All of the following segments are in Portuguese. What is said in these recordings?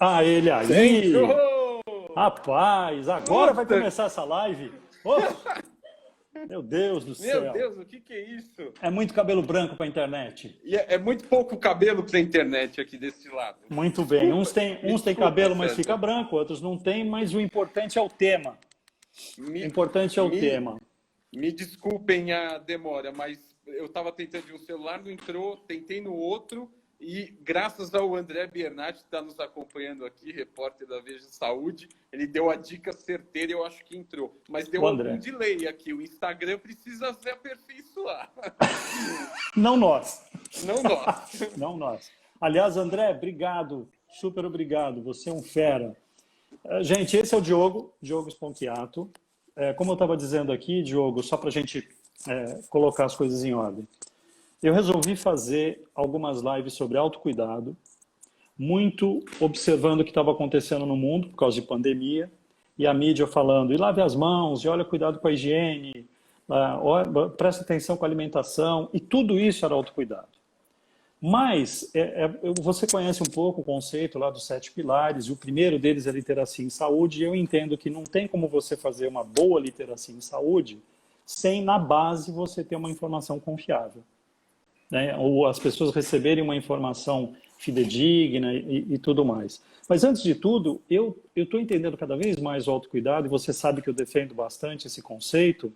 Ah, ele aí! Senhor! Rapaz, agora vai Puta! começar essa live. Oh, meu Deus do Meu céu! Deus, o que é isso? É muito cabelo branco para a internet. E é muito pouco cabelo para a internet aqui desse lado. Muito bem. Desculpa, me Uns têm desculpa, cabelo, mas fica César. branco, outros não têm, mas o importante é o tema. O Me, importante é o me, tema. me desculpem a demora, mas eu estava tentando de um celular, não entrou, tentei no outro, e graças ao André Bernat, que está nos acompanhando aqui, repórter da Veja Saúde, ele deu a dica certeira e eu acho que entrou. Mas deu O algum André. delay aqui, o Instagram precisa se aperfeiçoar. Não nós. Não nós. Não nós. Aliás, André, obrigado. Super obrigado. Você é um fera. Gente, esse é o Diogo Sponchiato. Como eu estava dizendo aqui, Diogo, só para a gente colocar as coisas em ordem. Eu resolvi fazer algumas lives sobre autocuidado, muito observando o que estava acontecendo no mundo por causa de pandemia, e a mídia falando, e lave as mãos, e olha, cuidado com a higiene, presta atenção com a alimentação, e tudo isso era autocuidado. Mas você conhece um pouco o conceito lá dos 7 pilares, e o primeiro deles é literacia em saúde, e eu entendo que não tem como você fazer uma boa literacia em saúde sem, na base, você ter uma informação confiável. Né? Ou as pessoas receberem uma informação fidedigna e tudo mais. Mas antes de tudo, eu estou entendendo cada vez mais o autocuidado, e você sabe que eu defendo bastante esse conceito.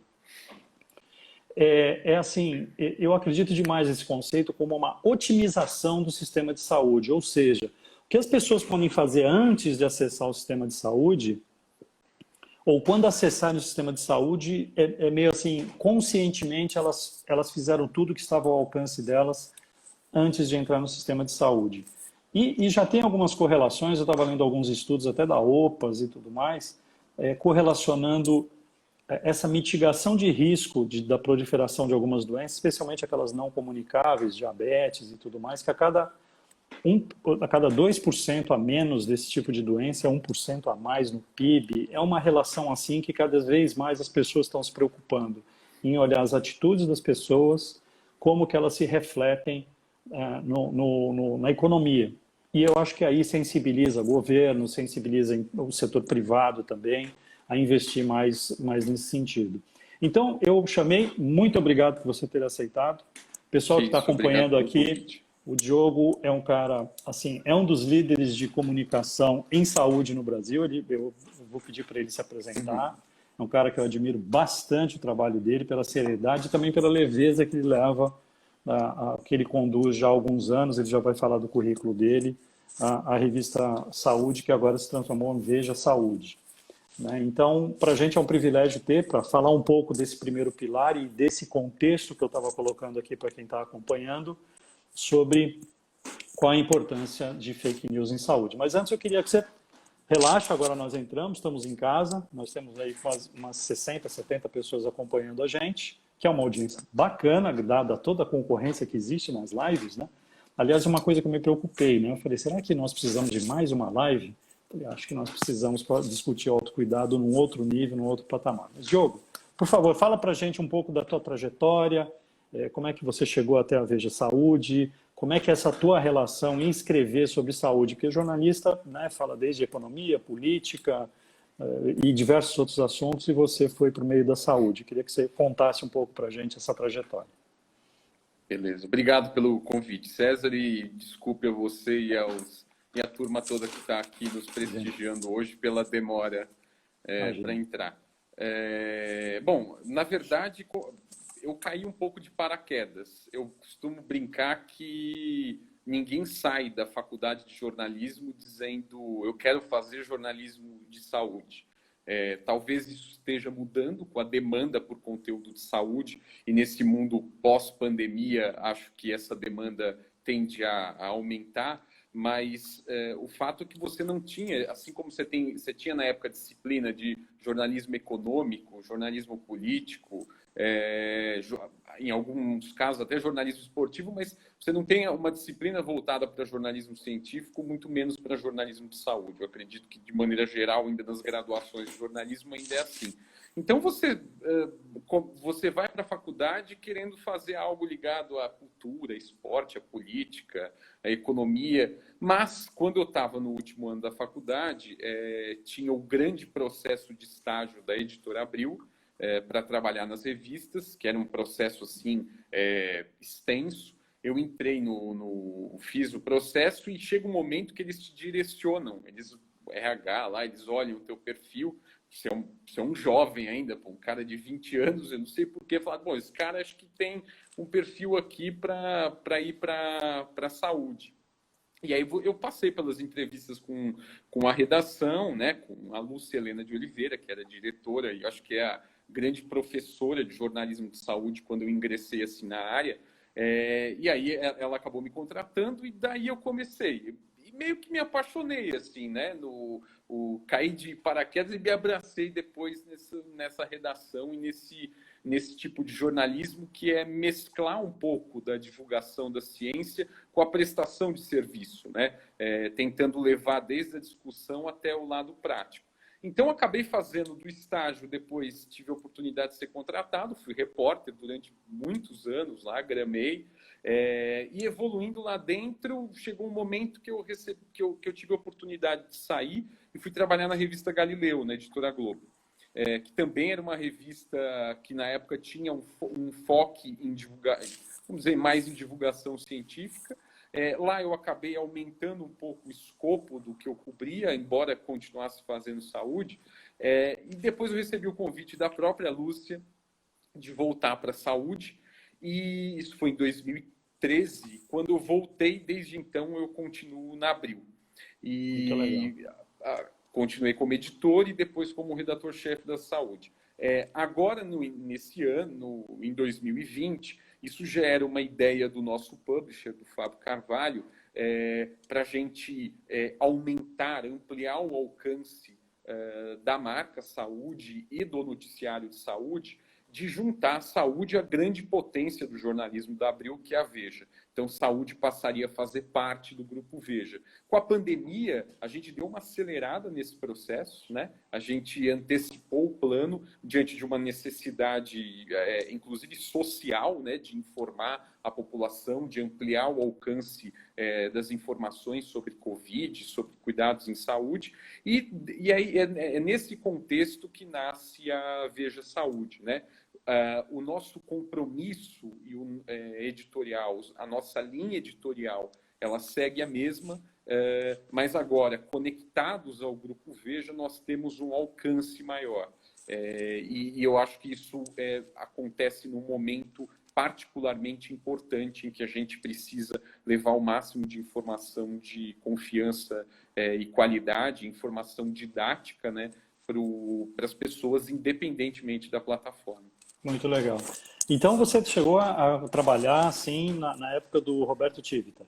Assim, eu acredito demais nesse conceito como uma otimização do sistema de saúde, ou seja, o que as pessoas podem fazer antes de acessar o sistema de saúde, ou quando acessarem o sistema de saúde, é meio assim, conscientemente elas fizeram tudo que estava ao alcance delas antes de entrar no sistema de saúde. E já tem algumas correlações, eu estava lendo alguns estudos até da OPAS e tudo mais, correlacionando essa mitigação de risco da proliferação de algumas doenças, especialmente aquelas não comunicáveis, diabetes e tudo mais, que a cada 2% a menos desse tipo de doença é 1% a mais no PIB. É uma relação assim que cada vez mais as pessoas estão se preocupando em olhar as atitudes das pessoas, como que elas se refletem na economia. E eu acho que aí sensibiliza o governo, sensibiliza o setor privado também a investir mais nesse sentido. Então, eu chamei, muito obrigado por você ter aceitado. Pessoal que está acompanhando aqui, o Diogo é um cara, assim, é um dos líderes de comunicação em saúde no Brasil. Eu vou pedir para ele se apresentar. É um cara que eu admiro bastante o trabalho dele, pela seriedade e também pela leveza que ele leva, que ele conduz já há alguns anos. Ele já vai falar do currículo dele, a revista Saúde, que agora se transformou em Veja Saúde. Então, para a gente é um privilégio ter, para falar um pouco desse primeiro pilar e desse contexto que eu estava colocando aqui para quem está acompanhando, sobre qual a importância de fake news em saúde. Mas antes eu queria que você relaxe, agora nós estamos em casa, nós temos aí quase umas 60, 70 pessoas acompanhando a gente, que é uma audiência bacana, dada toda a concorrência que existe nas lives, né? Aliás, uma coisa que eu me preocupei, né? Eu falei, será que nós precisamos de mais uma live? Eu acho que nós precisamos discutir autocuidado num outro nível, num outro patamar. Mas, Diogo, por favor, fala para a gente um pouco da tua trajetória, como é que você chegou até a Veja Saúde, como é que é essa tua relação em escrever sobre saúde, porque jornalista, né, fala desde economia, política e diversos outros assuntos, e você foi para o meio da saúde. Queria que você contasse um pouco para a gente essa trajetória. Beleza, obrigado pelo convite, César, e desculpe a você e a turma toda que está aqui nos prestigiando hoje pela demora para entrar. Bom, na verdade, eu caí um pouco de paraquedas. Eu costumo brincar que ninguém sai da faculdade de jornalismo dizendo eu quero fazer jornalismo de saúde. Talvez isso esteja mudando com a demanda por conteúdo de saúde, e nesse mundo pós-pandemia, acho que essa demanda tende a aumentar, mas o fato é que você não tinha, assim como você tinha na época disciplina de jornalismo econômico, jornalismo político, em alguns casos até jornalismo esportivo, mas você não tem uma disciplina voltada para jornalismo científico, muito menos para jornalismo de saúde. Eu acredito que, de maneira geral, ainda nas graduações de jornalismo ainda é assim. Então, você vai para a faculdade querendo fazer algo ligado à cultura, esporte, à política, à economia, mas quando eu estava no último ano da faculdade, tinha o grande processo de estágio da Editora Abril para trabalhar nas revistas, que era um processo assim extenso. Eu entrei fiz o processo e chega um momento que eles te direcionam, o RH lá, eles olham o teu perfil. Você é um jovem ainda, um cara de 20 anos, eu não sei por que, falar, bom, esse cara acho que tem um perfil aqui para ir para a saúde. E aí eu passei pelas entrevistas com a redação, né, com a Lúcia Helena de Oliveira, que era diretora e acho que é a grande professora de jornalismo de saúde quando eu ingressei assim na área. E aí ela acabou me contratando e daí eu comecei. E meio que me apaixonei, assim, né, caí de paraquedas e me abracei depois nessa redação e nesse tipo de jornalismo que é mesclar um pouco da divulgação da ciência com a prestação de serviço, né? Tentando levar desde a discussão até o lado prático. Então, acabei fazendo do estágio, depois tive a oportunidade de ser contratado, fui repórter durante muitos anos lá, gramei, e evoluindo lá dentro, chegou um momento que eu tive a oportunidade de sair e fui trabalhar na revista Galileu, na Editora Globo. Que também era uma revista que na época tinha um foco em vamos dizer, mais em divulgação científica. Lá eu acabei aumentando um pouco o escopo do que eu cobria, embora continuasse fazendo saúde. E depois eu recebi o convite da própria Lúcia de voltar para a saúde. E isso foi em 2013. Quando eu voltei, desde então eu continuo na Abril. Muito legal. Continuei como editor e depois como redator-chefe da saúde. Agora, nesse ano, em 2020, isso já era uma ideia do nosso publisher, do Fábio Carvalho, para a gente aumentar, ampliar o alcance da marca saúde e do noticiário de saúde, de juntar a saúde à grande potência do jornalismo da Abril, que é a Veja. Então, saúde passaria a fazer parte do grupo Veja. Com a pandemia, a gente deu uma acelerada nesse processo, né? A gente antecipou o plano diante de uma necessidade, inclusive social, né? De informar a população, de ampliar o alcance das informações sobre Covid, sobre cuidados em saúde. E aí é nesse contexto que nasce a Veja Saúde, né? O nosso compromisso editorial, a nossa linha editorial, ela segue a mesma, mas agora, conectados ao Grupo Veja, nós temos um alcance maior. E eu acho que isso acontece num momento particularmente importante em que a gente precisa levar o máximo de informação de confiança e qualidade, informação didática, né, para as pessoas, independentemente da plataforma. Muito legal. Então você chegou a trabalhar assim na época do Roberto Tivita?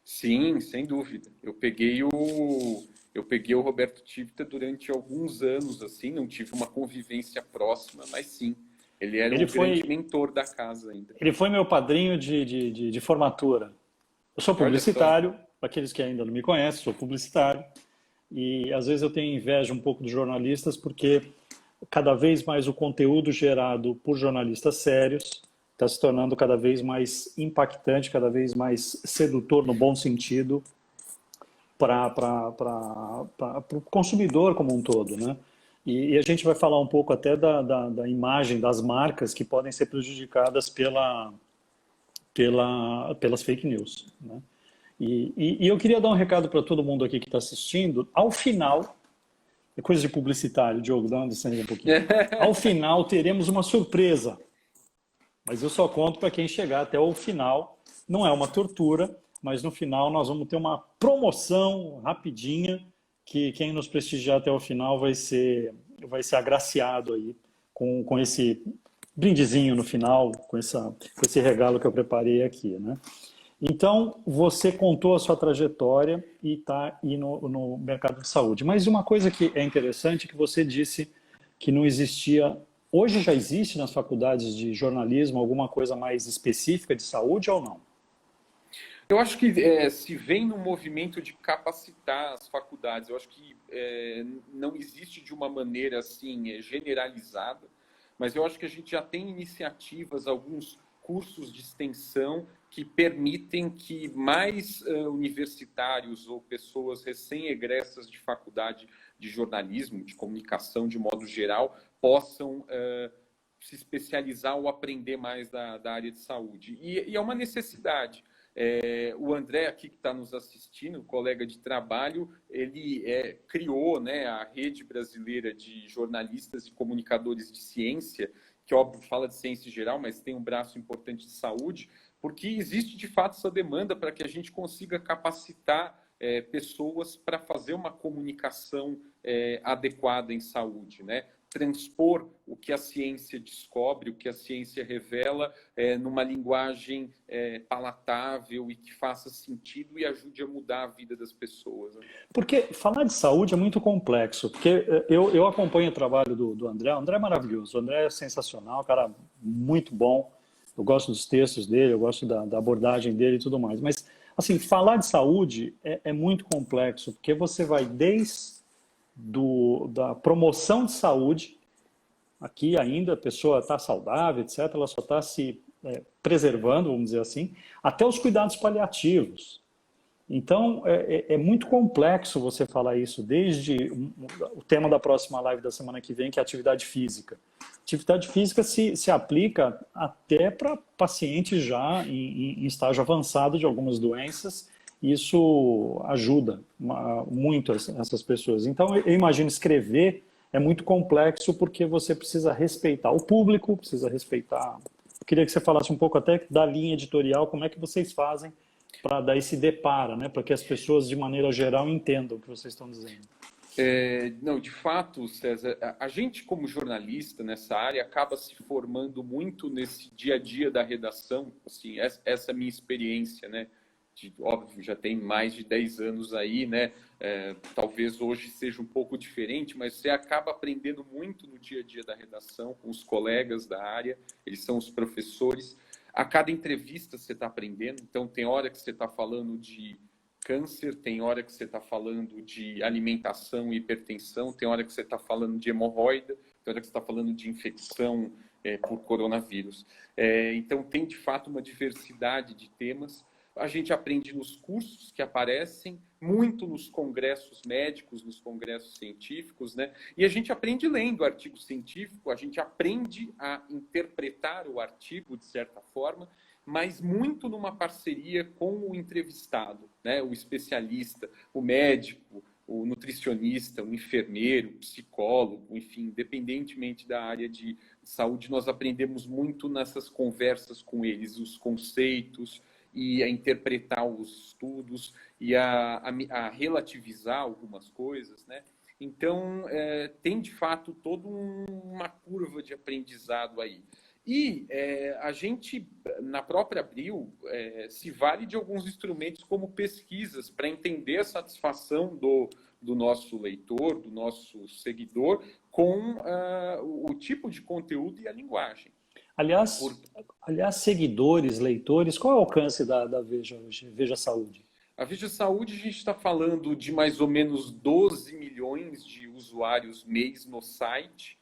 Sim, sem dúvida. Eu peguei o Roberto Tivita durante alguns anos, assim, não tive uma convivência próxima, mas sim, ele era um grande mentor da casa ainda. Ele foi meu padrinho de formatura. Eu sou publicitário, para aqueles que ainda não me conhecem, sou publicitário, e às vezes eu tenho inveja um pouco dos jornalistas, porque cada vez mais o conteúdo gerado por jornalistas sérios está se tornando cada vez mais impactante, cada vez mais sedutor no bom sentido para o consumidor como um todo, né? E a gente vai falar um pouco até da imagem das marcas que podem ser prejudicadas pelas fake news, né? E eu queria dar um recado para todo mundo aqui que está assistindo. Ao final, é coisa de publicitário, Diogo, dá uma licença um pouquinho. Ao final teremos uma surpresa, mas eu só conto para quem chegar até o final. Não é uma tortura, mas no final nós vamos ter uma promoção rapidinha, que quem nos prestigiar até o final vai ser agraciado aí com esse brindezinho no final, com esse regalo que eu preparei aqui, né? Então, você contou a sua trajetória e está aí no mercado de saúde. Mas uma coisa que é interessante é que você disse que não existia... Hoje já existe nas faculdades de jornalismo alguma coisa mais específica de saúde ou não? Eu acho que se vem no movimento de capacitar as faculdades, eu acho que não existe de uma maneira assim generalizada, mas eu acho que a gente já tem iniciativas, alguns cursos de extensão que permitem que mais universitários ou pessoas recém-egressas de faculdade de jornalismo, de comunicação de modo geral, possam se especializar ou aprender mais da área de saúde. E é uma necessidade. O André aqui que está nos assistindo, colega de trabalho, ele criou, né, a Rede Brasileira de Jornalistas e Comunicadores de Ciência, que óbvio fala de ciência em geral, mas tem um braço importante de saúde, porque existe de fato essa demanda para que a gente consiga capacitar pessoas para fazer uma comunicação adequada em saúde, né? Transpor o que a ciência descobre, o que a ciência revela, numa linguagem palatável e que faça sentido e ajude a mudar a vida das pessoas. Né? Porque falar de saúde é muito complexo, porque eu acompanho o trabalho do André. O André é maravilhoso, o André é sensacional, cara muito bom. Eu gosto dos textos dele, eu gosto da abordagem dele e tudo mais. Mas, assim, falar de saúde é muito complexo, porque você vai desde da promoção de saúde, aqui ainda a pessoa está saudável, etc., ela só está se preservando, vamos dizer assim, até os cuidados paliativos. Então, é muito complexo você falar isso, desde o tema da próxima live da semana que vem, que é a atividade física. Atividade física se aplica até para pacientes já em estágio avançado de algumas doenças, e isso ajuda muito essas pessoas. Então, eu imagino escrever é muito complexo porque você precisa respeitar o público, precisa respeitar... Eu queria que você falasse um pouco até da linha editorial, como é que vocês fazem para daí se depara, né? Para que as pessoas, de maneira geral, entendam o que vocês estão dizendo. Não, de fato, César, a gente como jornalista nessa área acaba se formando muito nesse dia a dia da redação, assim, essa é a minha experiência, né? Óbvio, já tem mais de 10 anos aí, né? Talvez hoje seja um pouco diferente, mas você acaba aprendendo muito no dia a dia da redação com os colegas da área, eles são os professores. A cada entrevista você está aprendendo, então tem hora que você está falando de câncer, tem hora que você está falando de alimentação e hipertensão, tem hora que você está falando de hemorroida, tem hora que você está falando de infecção por coronavírus. Então tem de fato uma diversidade de temas. A gente aprende nos cursos que aparecem, muito nos congressos médicos, nos congressos científicos, né? E a gente aprende lendo artigo científico, a gente aprende a interpretar o artigo de certa forma, mas muito numa parceria com o entrevistado, né? O especialista, o médico, o nutricionista, o enfermeiro, o psicólogo, enfim, independentemente da área de saúde, nós aprendemos muito nessas conversas com eles, os conceitos, e a interpretar os estudos e a relativizar algumas coisas, né? Então, tem de fato toda uma curva de aprendizado aí. E a gente, na própria Abril, se vale de alguns instrumentos como pesquisas para entender a satisfação do nosso leitor, do nosso seguidor, com o tipo de conteúdo e a linguagem. Aliás, seguidores, leitores, qual é o alcance da Veja hoje? Veja Saúde. A Veja Saúde, a gente está falando de mais ou menos 12 milhões de usuários mês no site.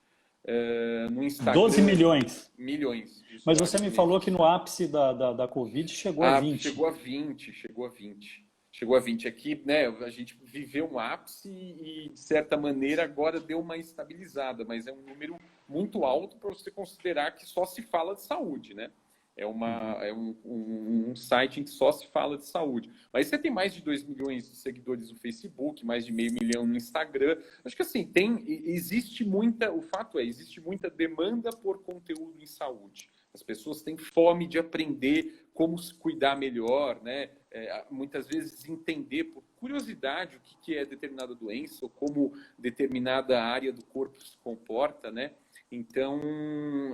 No Instagram... 12 milhões? Milhões. Mas você me falou que no ápice da Covid chegou a 20. Chegou a 20, chegou a 20. Chegou a 20 aqui, né? A gente viveu um ápice e, de certa maneira, agora deu uma estabilizada, mas é um número muito alto para você considerar que só se fala de saúde, né? É um site em que só se fala de saúde. Mas você tem mais de 2 milhões de seguidores no Facebook, mais de meio milhão no Instagram. Acho que assim, existe muita demanda por conteúdo em saúde. As pessoas têm fome de aprender como se cuidar melhor, né? Muitas vezes entender por curiosidade o que é determinada doença ou como determinada área do corpo se comporta, né? Então,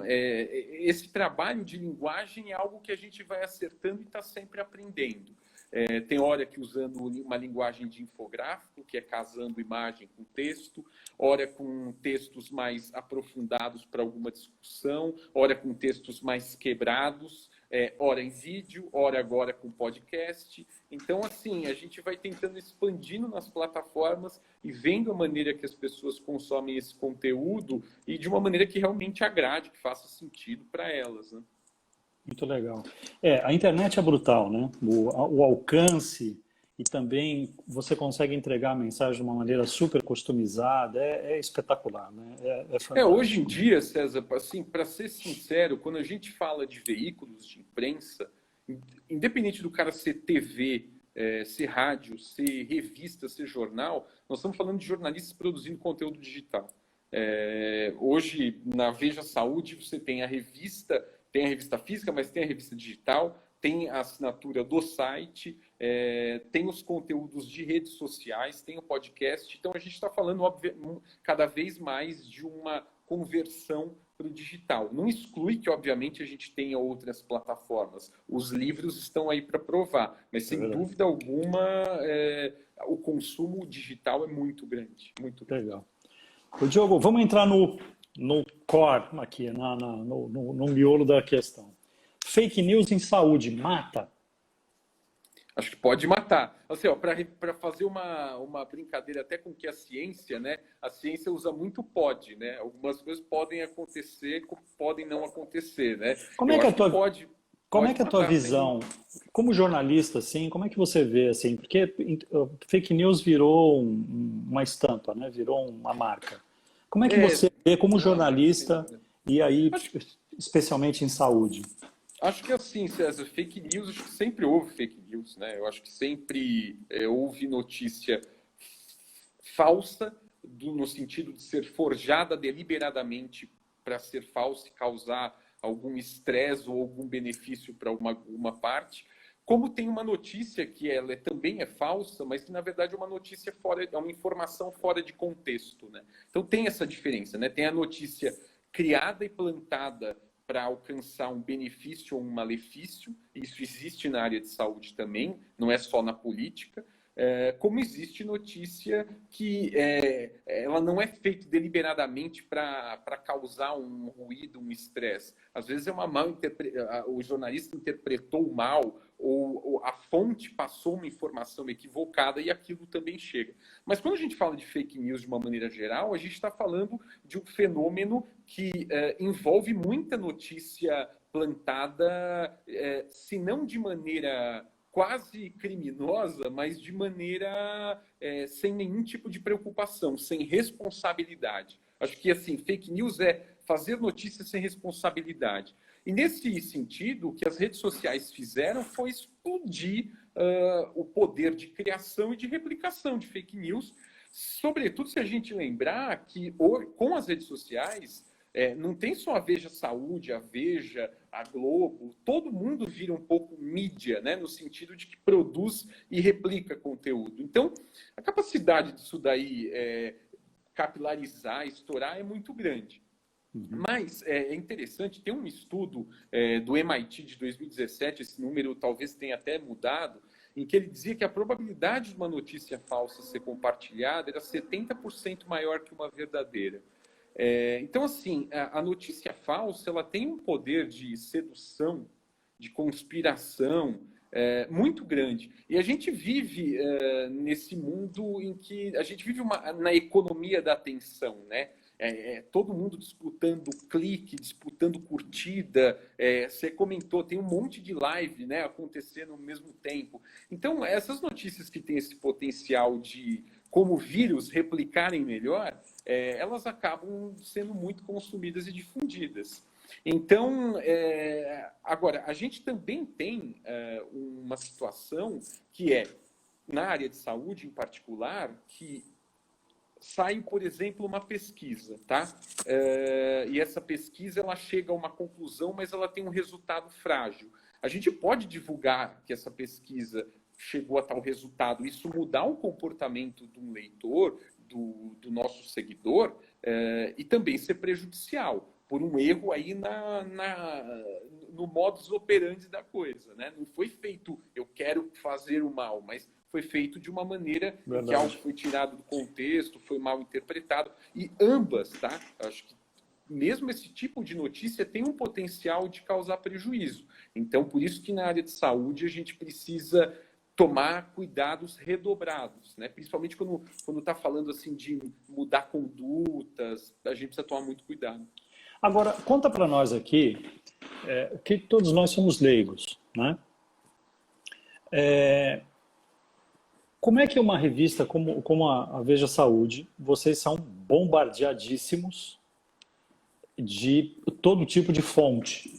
esse trabalho de linguagem é algo que a gente vai acertando e está sempre aprendendo. Tem hora que usando uma linguagem de infográfico, que é casando imagem com texto, hora com textos mais aprofundados para alguma discussão, hora com textos mais quebrados. ora em vídeo, ora agora com podcast. Então, assim, a gente vai tentando expandindo nas plataformas e vendo a maneira que as pessoas consomem esse conteúdo e de uma maneira que realmente agrade, que faça sentido para elas, né? Muito legal. A internet é brutal, né? O alcance e também você consegue entregar a mensagem de uma maneira super customizada, é espetacular, né? É Hoje em fantástico. dia, César, assim, para ser sincero, quando a gente fala de veículos de imprensa, independente do cara ser TV, ser rádio, ser revista, ser jornal, nós estamos falando de jornalistas produzindo conteúdo digital. Hoje, na Veja Saúde, você tem a revista física, mas tem a revista digital, tem a assinatura do site, tem os conteúdos de redes sociais, tem o podcast. Então, a gente está falando, cada vez mais de uma conversão para o digital. Não exclui que, obviamente, a gente tenha outras plataformas. Os livros estão aí para provar, mas, É sem verdade. dúvida alguma, o consumo digital é muito grande, muito grande. Legal. Ô, Diogo, vamos entrar no core aqui, no miolo da questão. Fake news em saúde mata? Acho que pode matar. Assim, para fazer uma brincadeira até com que a ciência, né? A ciência usa muito pode, né? Algumas coisas podem acontecer, podem não acontecer, né? Como é Eu que é a acho que tua, pode, como é pode que é a tua matar, sem visão, dúvida. como jornalista, assim, como é que você vê, assim, porque fake news virou uma estampa, né? Virou uma marca. Como é que É, você vê como virou uma marca, sem jornalista dúvida. e aí, Acho, especialmente em saúde? acho que assim, César, fake news, acho que sempre houve fake news, né? Eu acho que sempre houve notícia falsa, no sentido de ser forjada deliberadamente para ser falsa e causar algum estresse ou algum benefício para uma parte. Como tem uma notícia que ela também é falsa, mas que na verdade é uma notícia é uma informação fora de contexto, né? Então tem essa diferença, né? Tem a notícia criada e plantada para alcançar um benefício ou um malefício. Isso existe na área de saúde também, não é só na política. Como existe notícia que ela não é feita deliberadamente para causar um ruído, um estresse. Às vezes é uma o jornalista interpretou mal ou a fonte passou uma informação equivocada e aquilo também chega. Mas quando a gente fala de fake news de uma maneira geral, a gente está falando de um fenômeno que envolve muita notícia plantada, se não de maneira quase criminosa, mas de maneira sem nenhum tipo de preocupação, sem responsabilidade. Acho que assim, fake news é fazer notícias sem responsabilidade. E nesse sentido, o que as redes sociais fizeram foi explodir o poder de criação e de replicação de fake news, sobretudo se a gente lembrar que com as redes sociais não tem só a Veja Saúde, a Veja, a Globo, todo mundo vira um pouco mídia, né, no sentido de que produz e replica conteúdo. Então, a capacidade disso daí capilarizar, estourar é muito grande. Mas é interessante, tem um estudo do MIT de 2017, esse número talvez tenha até mudado, em que ele dizia que a probabilidade de uma notícia falsa ser compartilhada era 70% maior que uma verdadeira. Então, assim, a notícia falsa ela tem um poder de sedução, de conspiração muito grande. E a gente vive nesse mundo em que a gente vive na economia da atenção, né? Todo mundo disputando clique, disputando curtida. Você comentou, tem um monte de live, né, acontecendo ao mesmo tempo. Então, essas notícias que têm esse potencial de, como vírus, replicarem melhor, elas acabam sendo muito consumidas e difundidas. Então, agora, a gente também tem uma situação que na área de saúde em particular, que sai, por exemplo, uma pesquisa, tá? E essa pesquisa ela chega a uma conclusão, mas ela tem um resultado frágil. A gente pode divulgar que essa pesquisa chegou a tal resultado, isso mudar o comportamento de um leitor, do nosso seguidor, e também ser prejudicial, por um erro aí no modus operandi da coisa, né? Não foi feito, eu quero fazer o mal, mas foi feito de uma maneira em que algo Verdade. foi tirado do contexto, foi mal interpretado. E ambas, tá? Acho que mesmo esse tipo de notícia tem um potencial de causar prejuízo. Então, por isso que na área de saúde a gente precisa tomar cuidados redobrados, né? Principalmente quando está falando assim de mudar condutas, a gente precisa tomar muito cuidado. Agora, conta para nós aqui, que todos nós somos leigos, né? Como é que uma revista como a Veja Saúde, vocês são bombardeadíssimos de todo tipo de fonte,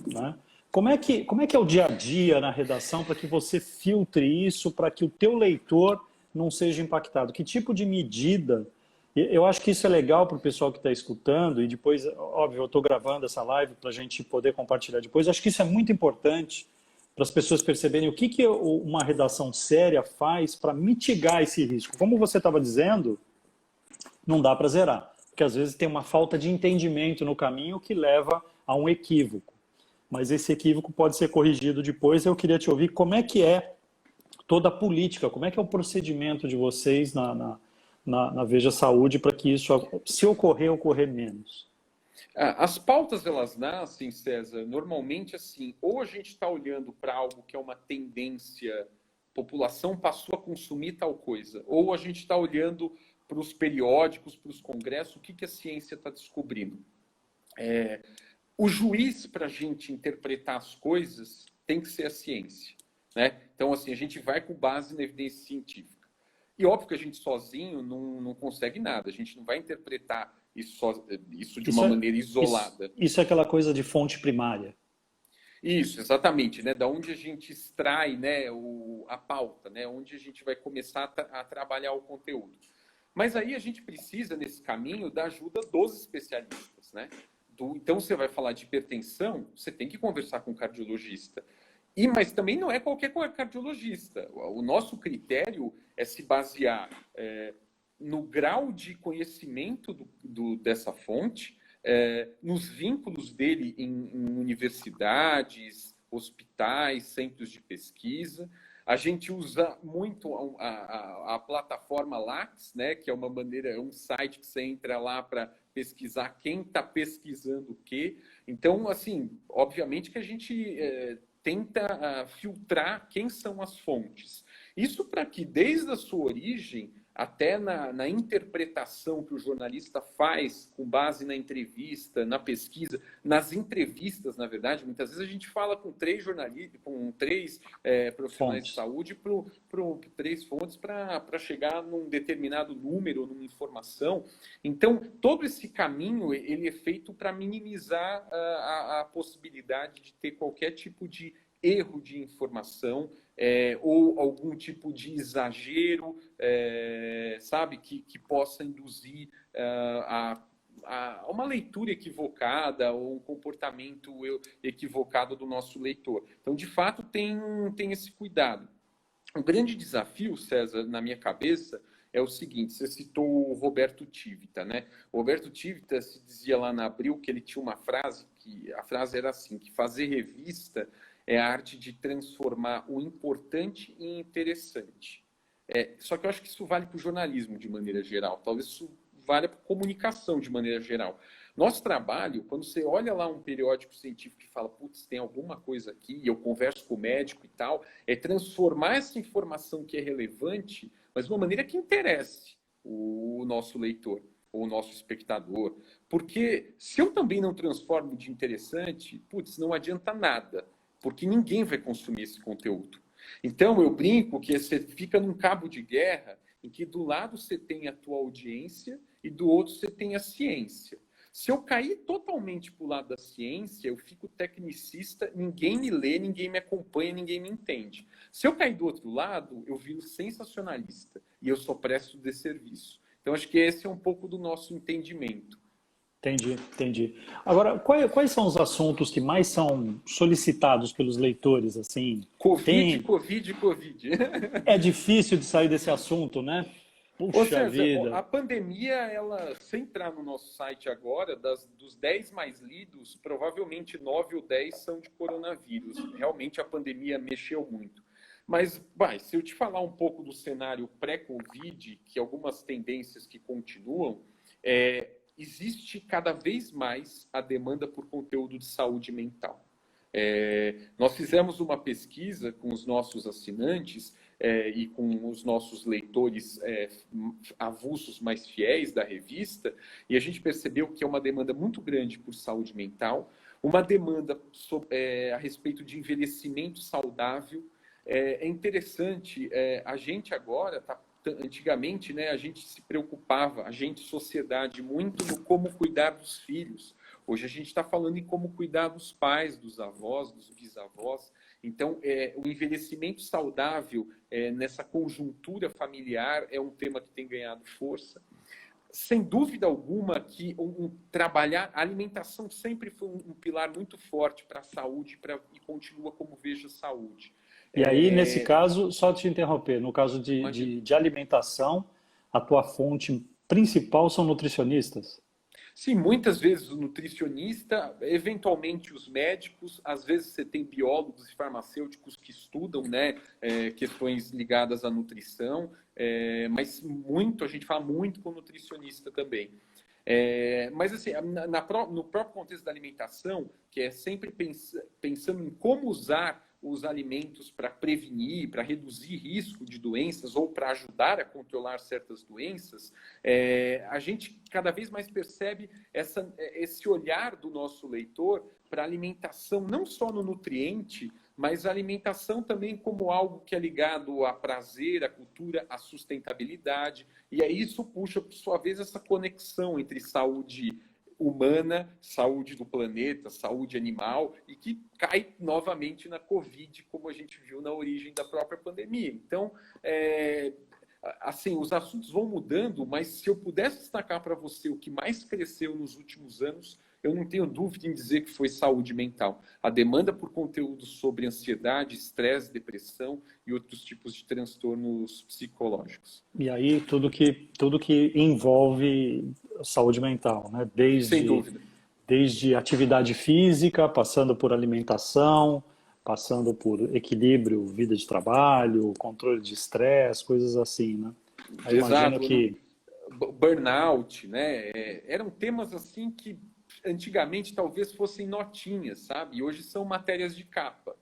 né? Como é que é o dia a dia na redação para que você filtre isso, para que o teu leitor não seja impactado? Que tipo de medida? Eu acho que isso é legal para o pessoal que está escutando e depois, óbvio, eu estou gravando essa live para a gente poder compartilhar depois. Eu acho que isso é muito importante para as pessoas perceberem o que uma redação séria faz para mitigar esse risco. Como você estava dizendo, não dá para zerar, porque às vezes tem uma falta de entendimento no caminho que leva a um equívoco. Mas esse equívoco pode ser corrigido depois. Eu queria te ouvir como é que é toda a política, como é que é o procedimento de vocês na Veja Saúde para que isso, se ocorrer menos. As pautas, elas nascem, César, normalmente assim, ou a gente está olhando para algo que é uma tendência, a população passou a consumir tal coisa, ou a gente está olhando para os periódicos, para os congressos, o que a ciência está descobrindo. O juiz, para a gente interpretar as coisas, tem que ser a ciência, né? Então, assim, a gente vai com base na evidência científica. E óbvio que a gente sozinho não consegue nada, a gente não vai interpretar isso de uma maneira isolada. Isso é aquela coisa de fonte primária. Isso, exatamente, né? Da onde a gente extrai, né, a pauta, né? Onde a gente vai começar a trabalhar o conteúdo. Mas aí a gente precisa, nesse caminho, da ajuda dos especialistas, né? Então, você vai falar de hipertensão, você tem que conversar com o cardiologista. Mas também não é qualquer cardiologista. O nosso critério é se basear no grau de conhecimento dessa fonte, nos vínculos dele em universidades, hospitais, centros de pesquisa. A gente usa muito a plataforma Lattes, né, que é uma maneira, é um site que você entra lá para pesquisar quem está pesquisando o quê. Então, assim, obviamente que a gente tenta filtrar quem são as fontes. Isso para que, desde a sua origem, até na interpretação que o jornalista faz com base na entrevista, na pesquisa, nas entrevistas, na verdade, muitas vezes a gente fala com três jornalistas, com três profissionais de saúde, três fontes para chegar num determinado número, numa informação. Então, todo esse caminho ele é feito para minimizar a possibilidade de ter qualquer tipo de erro de informação, ou algum tipo de exagero, sabe, que possa induzir a uma leitura equivocada ou um comportamento equivocado do nosso leitor. Então, de fato, tem esse cuidado. O grande desafio, César, na minha cabeça, é o seguinte: você citou o Roberto Tivita, né? O Roberto Tivita se dizia lá na Abril que ele tinha uma frase, que a frase era assim, que fazer revista é a arte de transformar o importante em interessante. Só que eu acho que isso vale para o jornalismo de maneira geral, talvez isso valha para a comunicação de maneira geral. Nosso trabalho, quando você olha lá um periódico científico e fala, putz, tem alguma coisa aqui, e eu converso com o médico e tal, é transformar essa informação que é relevante, mas de uma maneira que interesse o nosso leitor, ou o nosso espectador. Porque se eu também não transformo de interessante, putz, não adianta nada, porque ninguém vai consumir esse conteúdo. Então, eu brinco que você fica num cabo de guerra em que do lado você tem a tua audiência e do outro você tem a ciência. Se eu cair totalmente para o lado da ciência, eu fico tecnicista, ninguém me lê, ninguém me acompanha, ninguém me entende. Se eu cair do outro lado, eu viro sensacionalista e eu só presto desserviço. Então, acho que esse é um pouco do nosso entendimento. Entendi. Agora, quais são os assuntos que mais são solicitados pelos leitores? Assim, Covid. É difícil de sair desse assunto, né? Ô Puxa César, vida. a pandemia, ela, se entrar no nosso site agora, dos 10 mais lidos, provavelmente 9 ou 10 são de coronavírus. Realmente a pandemia mexeu muito. Mas, se eu te falar um pouco do cenário pré-Covid, que algumas tendências que continuam, existe cada vez mais a demanda por conteúdo de saúde mental. Nós fizemos uma pesquisa com os nossos assinantes e com os nossos leitores avulsos mais fiéis da revista, e a gente percebeu que é uma demanda muito grande por saúde mental, uma demanda a respeito de envelhecimento saudável. É interessante, a gente agora está... Antigamente, né, a gente se preocupava, a gente, sociedade, muito no como cuidar dos filhos. Hoje a gente está falando em como cuidar dos pais, dos avós, dos bisavós. Então, o envelhecimento saudável nessa conjuntura familiar é um tema que tem ganhado força. Sem dúvida alguma que trabalhar, a alimentação sempre foi um pilar muito forte para a saúde e continua como Veja Saúde. E aí, nesse caso, só te interromper, no caso de alimentação, a tua fonte principal são nutricionistas? Sim, muitas vezes o nutricionista, eventualmente os médicos, às vezes você tem biólogos e farmacêuticos que estudam, né, questões ligadas à nutrição, mas a gente fala muito com o nutricionista também. Mas assim, no próprio contexto da alimentação, que é sempre pensando em como usar os alimentos para prevenir, para reduzir risco de doenças ou para ajudar a controlar certas doenças, a gente cada vez mais percebe esse olhar do nosso leitor para a alimentação, não só no nutriente, mas a alimentação também como algo que é ligado a prazer, a cultura, a sustentabilidade. E aí isso puxa, por sua vez, essa conexão entre saúde humana, saúde do planeta, saúde animal, e que cai novamente na Covid, como a gente viu na origem da própria pandemia. Então, assim, os assuntos vão mudando, mas se eu pudesse destacar para você o que mais cresceu nos últimos anos, eu não tenho dúvida em dizer que foi saúde mental. A demanda por conteúdo sobre ansiedade, estresse, depressão e outros tipos de transtornos psicológicos. E aí tudo que envolve saúde mental, né? Sem dúvida. Desde atividade física, passando por alimentação, passando por equilíbrio, vida de trabalho, controle de estresse, coisas assim, né? Eu imagino que burnout, né? Eram temas assim que antigamente talvez fossem notinhas, sabe? E hoje são matérias de capa.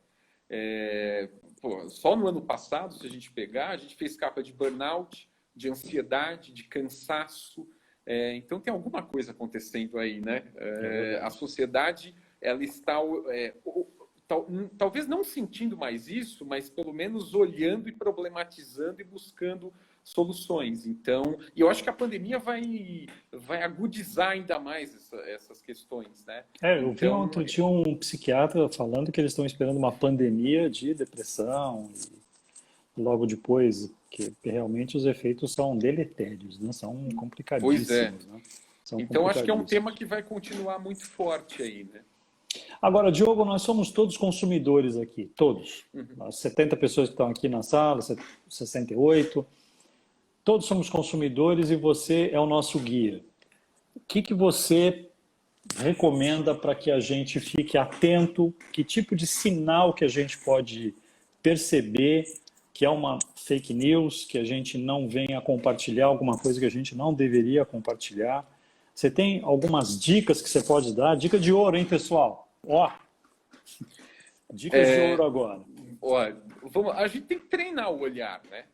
Só no ano passado, se a gente pegar, a gente fez capa de burnout, de ansiedade, de cansaço. Então tem alguma coisa acontecendo aí, né? A sociedade, ela está talvez não sentindo mais isso, mas pelo menos olhando e problematizando e buscando soluções. Então, e eu acho que a pandemia vai agudizar ainda mais essas questões, né? eu vi ontem, tinha um psiquiatra falando que eles estão esperando uma pandemia de depressão e logo depois, que realmente os efeitos são deletérios, né? São complicadíssimos. Pois é. Né? Então, acho que é um tema que vai continuar muito forte aí, né? Agora, Diogo, nós somos todos consumidores aqui, todos. As 70 pessoas que estão aqui na sala, 68, todos somos consumidores e você é o nosso guia. O que você recomenda para que a gente fique atento? Que tipo de sinal que a gente pode perceber que é uma fake news, que a gente não venha compartilhar alguma coisa que a gente não deveria compartilhar? Você tem algumas dicas que você pode dar? Dica de ouro, hein, pessoal? Dicas de ouro agora. A gente tem que treinar o olhar, né?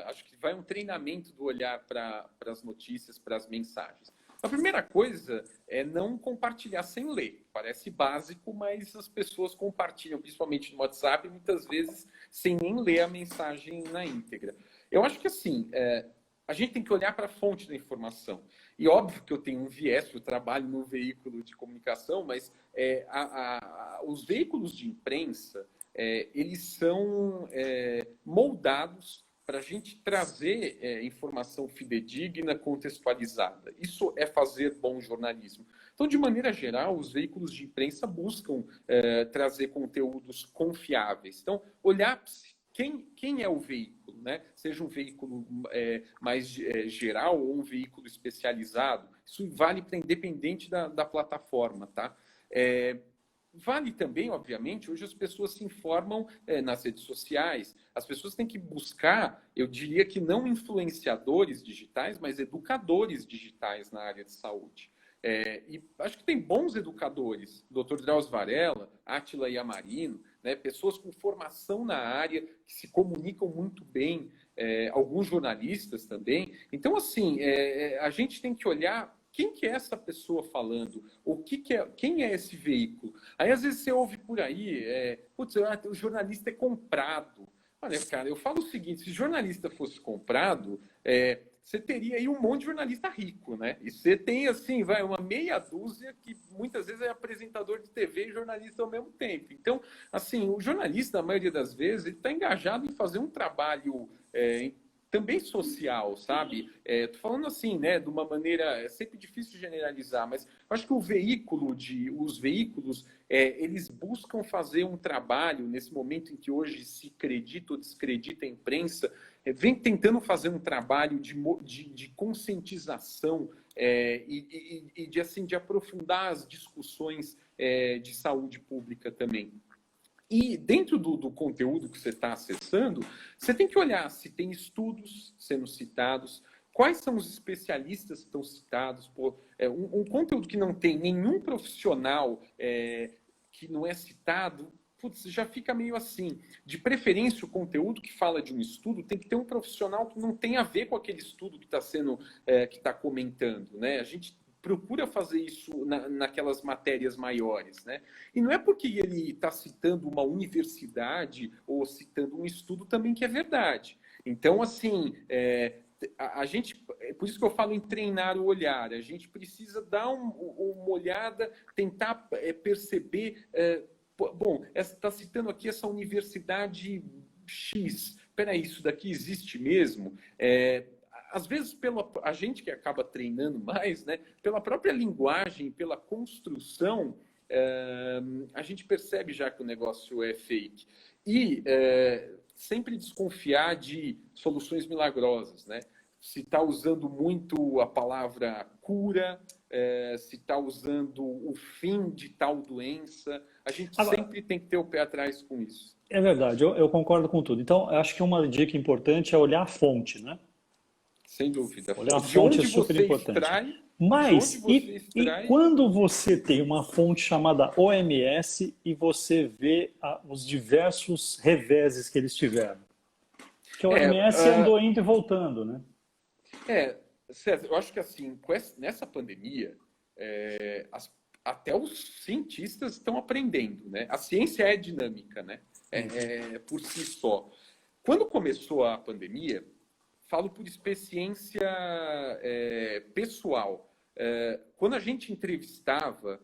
Acho que vai um treinamento do olhar para as notícias, para as mensagens. A primeira coisa é não compartilhar sem ler. Parece básico, mas as pessoas compartilham, principalmente no WhatsApp, muitas vezes sem nem ler a mensagem na íntegra. Eu acho que assim, a gente tem que olhar para a fonte da informação. E óbvio que eu tenho um viés, eu trabalho no veículo de comunicação, mas os veículos de imprensa, eles são moldados para a gente trazer informação fidedigna, contextualizada. Isso é fazer bom jornalismo. Então, de maneira geral, os veículos de imprensa buscam trazer conteúdos confiáveis. Então, olhar quem é o veículo, né? Seja um veículo mais geral ou um veículo especializado. Isso vale para independente da plataforma, tá? Vale também, obviamente, hoje as pessoas se informam nas redes sociais. As pessoas têm que buscar, eu diria que não influenciadores digitais, mas educadores digitais na área de saúde. E acho que tem bons educadores, Dr. Drauzio Varela, Átila Yamarino, né, pessoas com formação na área, que se comunicam muito bem, alguns jornalistas também. Então, assim, a gente tem que olhar quem que é essa pessoa falando, quem é esse veículo. Aí, às vezes, você ouve por aí, putz, o jornalista é comprado. Olha, cara, eu falo o seguinte, se jornalista fosse comprado, você teria aí um monte de jornalista rico, né? E você tem, assim, uma meia dúzia que muitas vezes é apresentador de TV e jornalista ao mesmo tempo. Então, assim, o jornalista, na maioria das vezes, ele está engajado em fazer um trabalho também social, sabe? Tô falando assim, né, de uma maneira, é sempre difícil generalizar, mas acho que os veículos, eles buscam fazer um trabalho nesse momento em que hoje se acredita ou descredita a imprensa, vem tentando fazer um trabalho de conscientização e de aprofundar as discussões de saúde pública também. E dentro do conteúdo que você está acessando, você tem que olhar se tem estudos sendo citados, quais são os especialistas que estão citados. Um conteúdo que não tem nenhum profissional que não é citado, putz, já fica meio assim. De preferência, o conteúdo que fala de um estudo tem que ter um profissional que não tem a ver com aquele estudo que está que está comentando, né? A gente procura fazer isso naquelas matérias maiores, né? E não é porque ele está citando uma universidade ou citando um estudo também que é verdade. Então, assim, a gente, por isso que eu falo em treinar o olhar, a gente precisa dar uma olhada, tentar perceber, bom, está citando aqui essa universidade X, peraí, isso daqui existe mesmo? Às vezes, a gente que acaba treinando mais, né, pela própria linguagem, pela construção, a gente percebe já que o negócio é fake. E sempre desconfiar de soluções milagrosas, né? Se está usando muito a palavra cura, se está usando o fim de tal doença, a gente sempre tem que ter o pé atrás com isso. É verdade, eu concordo com tudo. Então, eu acho que uma dica importante é olhar a fonte, né? Sem dúvida. Olhar a De fonte é onde super você importante. extrai, Mas, e quando você tem uma fonte chamada OMS e você vê os diversos reveses que eles tiveram? Porque a OMS andou indo e voltando, né? César, eu acho que assim, nessa pandemia, até os cientistas estão aprendendo, né? A ciência é dinâmica, né? Por si só. Quando começou a pandemia, falo por experiência pessoal. Quando a gente entrevistava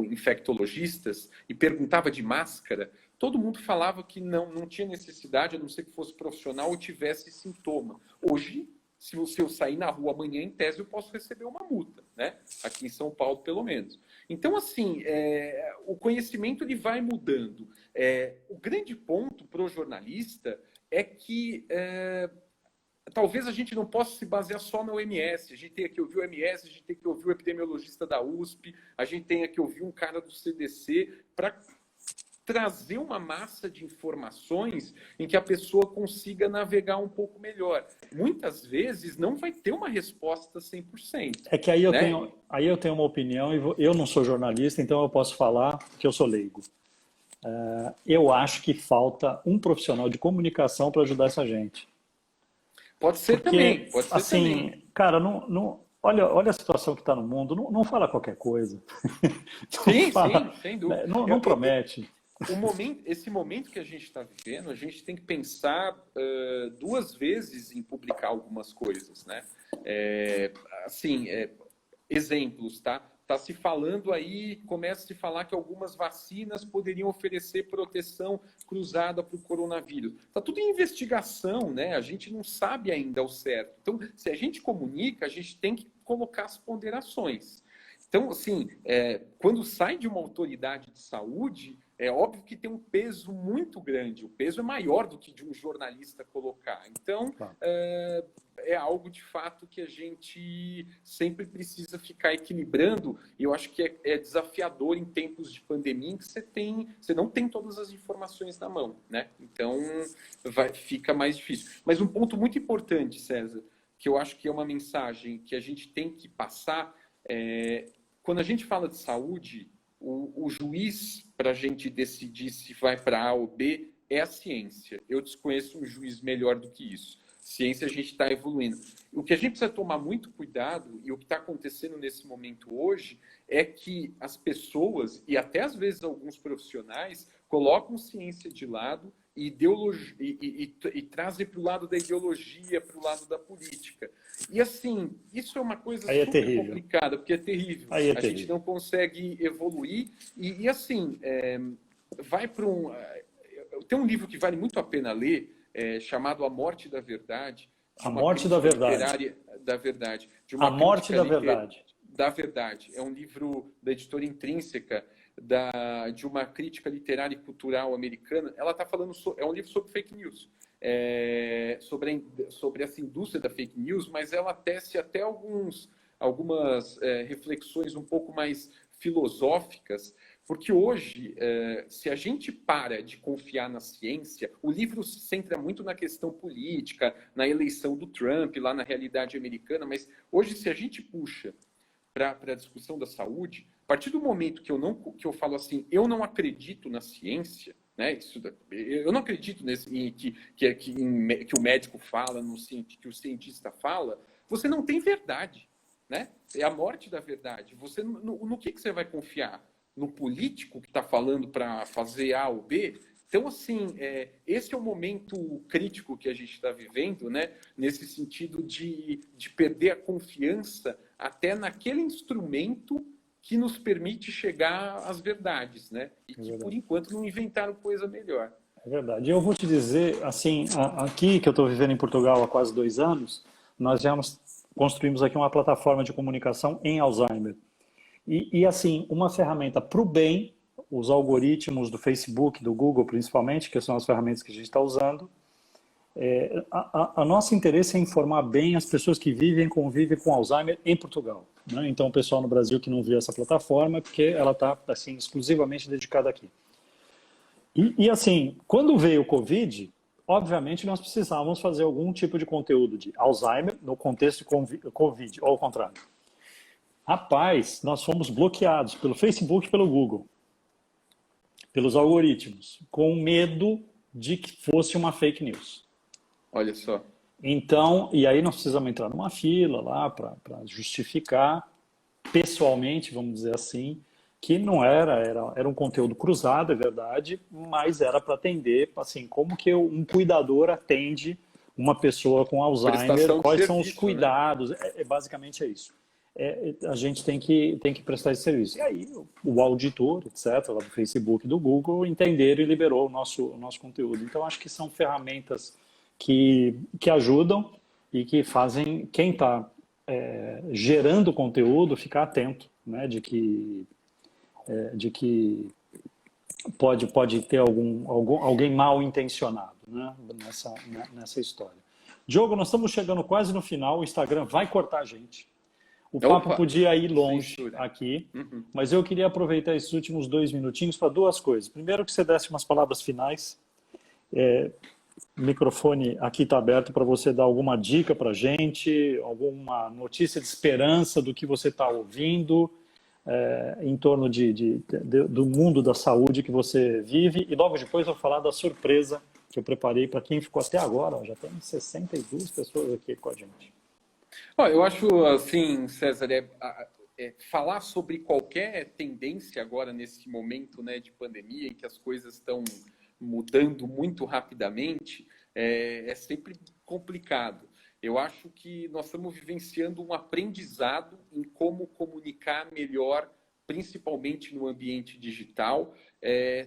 infectologistas e perguntava de máscara, todo mundo falava que não tinha necessidade, a não ser que fosse profissional ou tivesse sintoma. Hoje, se eu sair na rua amanhã, em tese, eu posso receber uma multa, né? Aqui em São Paulo, pelo menos. Então, assim, o conhecimento ele vai mudando. O grande ponto para o jornalista é que talvez a gente não possa se basear só na OMS. A gente tem que ouvir o OMS, a gente tem que ouvir o epidemiologista da USP, a gente tem que ouvir um cara do CDC para trazer uma massa de informações em que a pessoa consiga navegar um pouco melhor. Muitas vezes não vai ter uma resposta 100%. É que aí eu tenho uma opinião, e eu não sou jornalista, então eu posso falar que eu sou leigo. Eu acho que falta um profissional de comunicação para ajudar essa gente. Pode ser também. Pode ser assim, também. cara, olha a situação que está no mundo, não fala qualquer coisa. Sim, sem dúvida. Não promete. Esse momento que a gente está vivendo, a gente tem que pensar duas vezes em publicar algumas coisas, né? Exemplos, tá? Está se falando aí, começa a se falar que algumas vacinas poderiam oferecer proteção cruzada para o coronavírus. Está tudo em investigação, né? A gente não sabe ainda ao certo. Então, se a gente comunica, a gente tem que colocar as ponderações. Então, assim, quando sai de uma autoridade de saúde, é óbvio que tem um peso muito grande. O peso é maior do que de um jornalista colocar. Então, é algo de fato que a gente sempre precisa ficar equilibrando. E eu acho que é desafiador em tempos de pandemia em que você não tem todas as informações na mão, né? Então, fica mais difícil. Mas um ponto muito importante, César, que eu acho que é uma mensagem que a gente tem que passar. Quando a gente fala de saúde, o juiz para a gente decidir se vai para A ou B é a ciência. Eu desconheço um juiz melhor do que isso. Ciência, a gente está evoluindo. O que a gente precisa tomar muito cuidado, e o que está acontecendo nesse momento hoje, é que as pessoas, e até às vezes alguns profissionais, colocam ciência de lado e trazem para o lado da ideologia, para o lado da política. E assim, isso é uma coisa super complicada, porque é terrível. A gente não consegue evoluir. E assim, vai para um... Tem um livro que vale muito a pena ler, chamado A Morte da Verdade. A Morte da Verdade. Da Verdade. A Morte da Verdade. Da Verdade. É um livro da editora Intrínseca, de uma crítica literária e cultural americana. Ela está falando... É um livro sobre fake news. Sobre essa indústria da fake news, mas ela tece até algumas reflexões um pouco mais filosóficas, porque hoje, se a gente para de confiar na ciência, o livro se centra muito na questão política, na eleição do Trump, lá na realidade americana, mas hoje, se a gente puxa para a discussão da saúde, a partir do momento que eu falo assim, eu não acredito na ciência, né? Eu não acredito que o médico fala, que o cientista fala, você não tem verdade, né? É a morte da verdade. No que você vai confiar? No político que está falando para fazer A ou B? Então, assim, esse é o momento crítico que a gente está vivendo, né? Nesse sentido de perder a confiança até naquele instrumento que nos permite chegar às verdades, né? E que, por enquanto, não inventaram coisa melhor. É verdade. Eu vou te dizer, assim, aqui que eu estou vivendo em Portugal há quase 2 anos, nós já construímos aqui uma plataforma de comunicação em Alzheimer. E assim, uma ferramenta para o bem, os algoritmos do Facebook, do Google principalmente, que são as ferramentas que a gente está usando, a nosso interesse é informar bem as pessoas que vivem e convivem com Alzheimer em Portugal, né? Então, o pessoal no Brasil que não viu essa plataforma, porque ela está assim, exclusivamente dedicada aqui. E assim, quando veio o Covid, obviamente nós precisávamos fazer algum tipo de conteúdo de Alzheimer no contexto de Covid, ou ao contrário. Rapaz, nós fomos bloqueados pelo Facebook e pelo Google, pelos algoritmos, com medo de que fosse uma fake news. Olha só. Então, e aí nós precisamos entrar numa fila lá para justificar pessoalmente, vamos dizer assim, que não era um conteúdo cruzado, é verdade, mas era para atender, assim, como que um cuidador atende uma pessoa com Alzheimer, quais são os cuidados, né? Basicamente é isso. A gente tem que prestar esse serviço. E aí o auditor, etc., lá do Facebook e do Google, entenderam e liberou o nosso conteúdo. Então, acho que são ferramentas que ajudam e que fazem quem está gerando conteúdo ficar atento, né, de que pode ter alguém mal intencionado, né, nessa história. Diogo, nós estamos chegando quase no final, o Instagram vai cortar a gente. O papo podia ir longe aqui, mas eu queria aproveitar esses últimos 2 minutinhos para 2 coisas. Primeiro, que você desse umas palavras finais. O microfone aqui está aberto para você dar alguma dica para a gente, alguma notícia de esperança do que você está ouvindo em torno do mundo da saúde que você vive. E logo depois eu vou falar da surpresa que eu preparei para quem ficou até agora. Já tem 62 pessoas aqui com a gente. Eu acho assim, César, falar sobre qualquer tendência agora nesse momento, né, de pandemia, em que as coisas estão mudando muito rapidamente, é sempre complicado. Eu acho que nós estamos vivenciando um aprendizado em como comunicar melhor, principalmente no ambiente digital,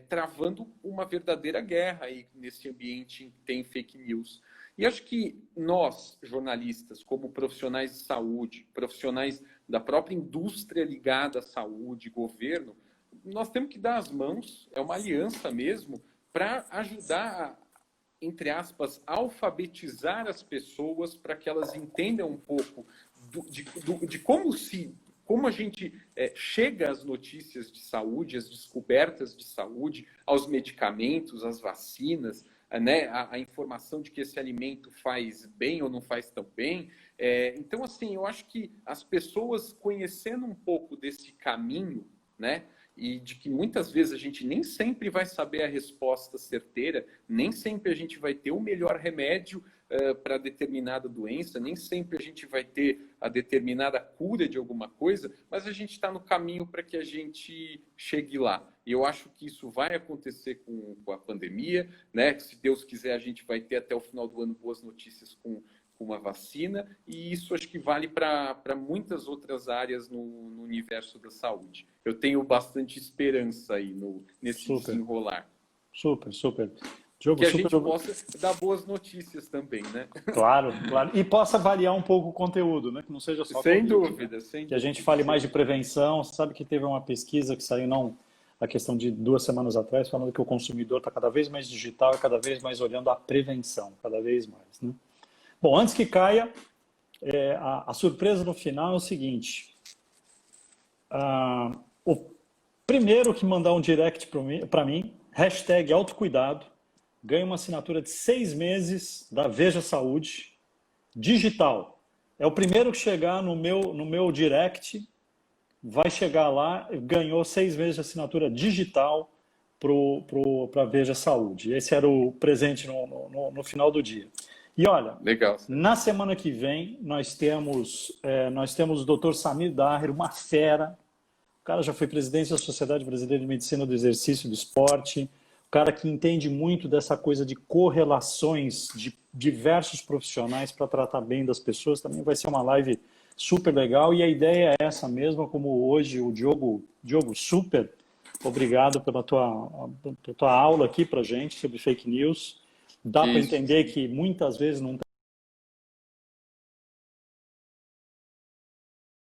travando uma verdadeira guerra aí nesse ambiente em que tem fake news. E acho que nós, jornalistas, como profissionais de saúde, profissionais da própria indústria ligada à saúde, governo, nós temos que dar as mãos, é uma aliança mesmo, para ajudar, entre aspas, alfabetizar as pessoas para que elas entendam um pouco de como a gente chega às notícias de saúde, às descobertas de saúde, aos medicamentos, às vacinas. né, a informação de que esse alimento faz bem ou não faz tão bem. Então, assim, eu acho que as pessoas conhecendo um pouco desse caminho, né, e de que muitas vezes a gente nem sempre vai saber a resposta certeira, nem sempre a gente vai ter o melhor remédio para determinada doença, nem sempre a gente vai ter a determinada cura de alguma coisa, mas a gente está no caminho para que a gente chegue lá. E eu acho que isso vai acontecer com a pandemia, né? Se Deus quiser, a gente vai ter até o final do ano boas notícias com uma vacina, e isso acho que vale para muitas outras áreas no universo da saúde. Eu tenho bastante esperança aí nesse desenrolar. Super, super. Diogo, que a gente possa dar boas notícias também, né? Claro, claro. E possa variar um pouco o conteúdo, né? Que não seja só sem COVID, dúvida, né? Sem que dúvida. A gente fale mais de prevenção. Você sabe que teve uma pesquisa que saiu, não, a questão de 2 semanas atrás, falando que o consumidor está cada vez mais digital e cada vez mais olhando a prevenção, cada vez mais, né? Bom, antes que caia, a surpresa no final é o seguinte. O primeiro que mandar um direct para mim, #autocuidado, ganha uma assinatura de 6 meses da Veja Saúde, digital. É o primeiro que chegar no meu direct, vai chegar lá, ganhou 6 meses de assinatura digital para a Veja Saúde. Esse era o presente no final do dia. E olha, legal. Na semana que vem nós temos o Dr. Samir Daher, uma fera. O cara já foi presidente da Sociedade Brasileira de Medicina do Exercício e do Esporte, o cara que entende muito dessa coisa de correlações de diversos profissionais para tratar bem das pessoas. Também vai ser uma live super legal e a ideia é essa mesma, como hoje o Diogo, super obrigado pela tua aula aqui para gente sobre fake news. Dá para entender que muitas vezes não